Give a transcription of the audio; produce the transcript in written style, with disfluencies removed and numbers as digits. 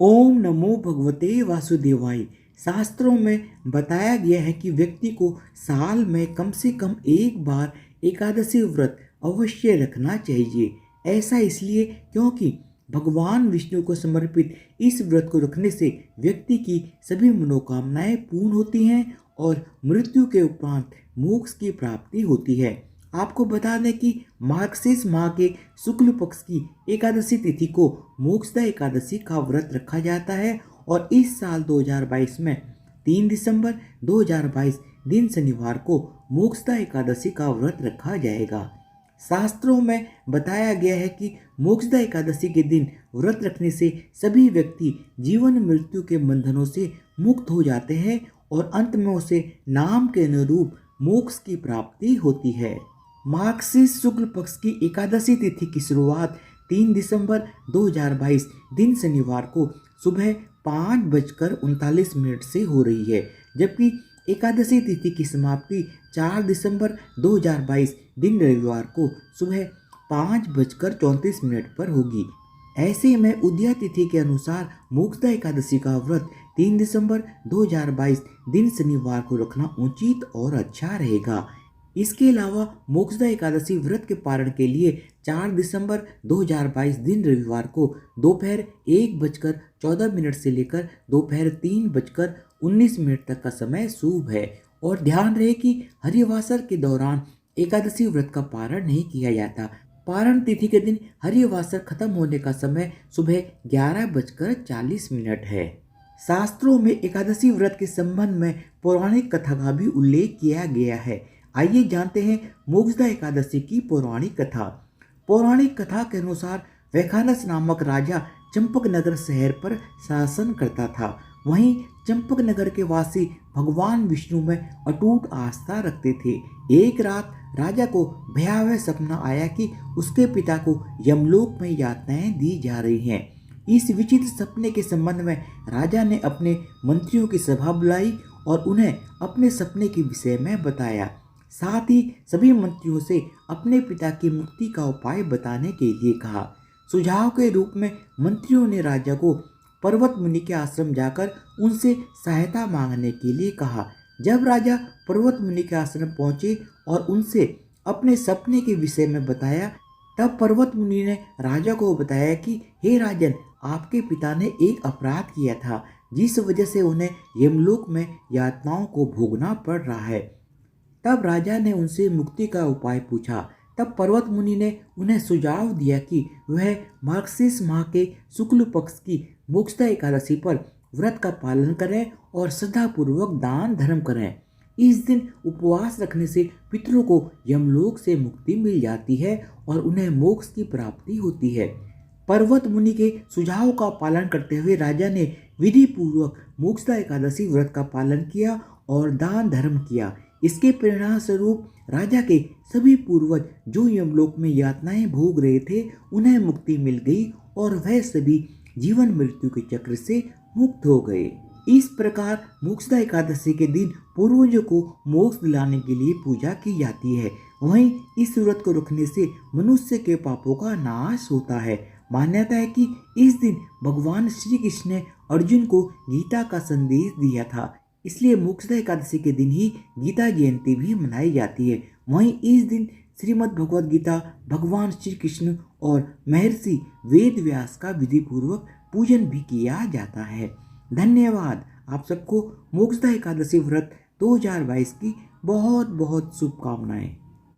ओम नमो भगवते वासुदेवाय। शास्त्रों में बताया गया है कि व्यक्ति को साल में कम से कम एक बार एकादशी व्रत अवश्य रखना चाहिए। ऐसा इसलिए क्योंकि भगवान विष्णु को समर्पित इस व्रत को रखने से व्यक्ति की सभी मनोकामनाएं पूर्ण होती हैं और मृत्यु के उपरांत मोक्ष की प्राप्ति होती है। आपको बता दें कि मार्गशीर्ष माह के शुक्ल पक्ष की एकादशी तिथि को मोक्षदा एकादशी का व्रत रखा जाता है और इस साल 2022 में 3 दिसंबर 2022 दिन शनिवार को मोक्षदा एकादशी का व्रत रखा जाएगा। शास्त्रों में बताया गया है कि मोक्षदा एकादशी के दिन व्रत रखने से सभी व्यक्ति जीवन मृत्यु के बंधनों से मुक्त हो जाते हैं और अंत में उसे नाम के अनुरूप मोक्ष की प्राप्ति होती है। मार्गशीर्ष शुक्ल पक्ष की एकादशी तिथि की शुरुआत 3 दिसंबर 2022 दिन शनिवार को सुबह 5:39 से हो रही है, जबकि एकादशी तिथि की समाप्ति 4 दिसंबर 2022 दिन रविवार को सुबह 5:34 पर होगी। ऐसे में उदया तिथि के अनुसार मोक्षदा एकादशी का व्रत 3 दिसंबर 2022 दिन शनिवार को रखना उचित और अच्छा रहेगा। इसके अलावा मोक्षदा एकादशी व्रत के पारण के लिए 4 दिसंबर 2022 दिन रविवार को दोपहर 1:14 से लेकर दोपहर 3:19 तक का समय शुभ है। और ध्यान रहे कि हरिवासर के दौरान एकादशी व्रत का पारण नहीं किया जाता। पारण तिथि के दिन हरिवासर खत्म होने का समय सुबह 11:40 है। शास्त्रों में एकादशी व्रत के संबंध में पौराणिक कथा का भी उल्लेख किया गया है। आइए जानते हैं मोक्षदा एकादशी की पौराणिक कथा। पौराणिक कथा के अनुसार वैखानस नामक राजा चंपकनगर शहर पर शासन करता था। वहीं चंपकनगर के वासी भगवान विष्णु में अटूट आस्था रखते थे। एक रात राजा को भयावह सपना आया कि उसके पिता को यमलोक में यातनाएं दी जा रही हैं। इस विचित्र सपने के संबंध में राजा ने अपने मंत्रियों की सभा बुलाई और उन्हें अपने सपने के विषय में बताया। साथ ही सभी मंत्रियों से अपने पिता की मुक्ति का उपाय बताने के लिए कहा। सुझाव के रूप में मंत्रियों ने राजा को पर्वत मुनि के आश्रम जाकर उनसे सहायता मांगने के लिए कहा। जब राजा पर्वत मुनि के आश्रम पहुंचे और उनसे अपने सपने के विषय में बताया, तब पर्वत मुनि ने राजा को बताया कि हे राजन, आपके पिता ने एक अपराध किया था जिस वजह से उन्हें यमलोक में यातनाओं को भोगना पड़ रहा है। तब राजा ने उनसे मुक्ति का उपाय पूछा। तब पर्वत मुनि ने उन्हें सुझाव दिया कि वह मार्गशीर्ष माह के शुक्ल पक्ष की मोक्षदा एकादशी पर व्रत का पालन करें और श्रद्धापूर्वक दान धर्म करें। इस दिन उपवास रखने से पितरों को यमलोक से मुक्ति मिल जाती है और उन्हें मोक्ष की प्राप्ति होती है। पर्वत मुनि के सुझाव का पालन करते हुए राजा ने विधि पूर्वक मोक्षदा एकादशी व्रत का पालन किया और दान धर्म किया। इसके परिणाम स्वरूप राजा के सभी पूर्वज जो यमलोक में यातनाएं भोग रहे थे, उन्हें मुक्ति मिल गई और वह सभी जीवन मृत्यु के चक्र से मुक्त हो गए। इस प्रकार मोक्षदा एकादशी के दिन पूर्वजों को मोक्ष दिलाने के लिए पूजा की जाती है। वहीं इस व्रत को रखने से मनुष्य के पापों का नाश होता है। मान्यता है कि इस दिन भगवान श्री कृष्ण ने अर्जुन को गीता का संदेश दिया था, इसलिए मोक्षदा एकादशी के दिन ही गीता जयंती भी मनाई जाती है। वहीं इस दिन श्रीमद् भगवद गीता भगवान श्री कृष्ण और महर्षि वेद व्यास का विधि पूर्वक पूजन भी किया जाता है। धन्यवाद। आप सबको मोक्षदा एकादशी व्रत 2022 की बहुत बहुत शुभकामनाएं।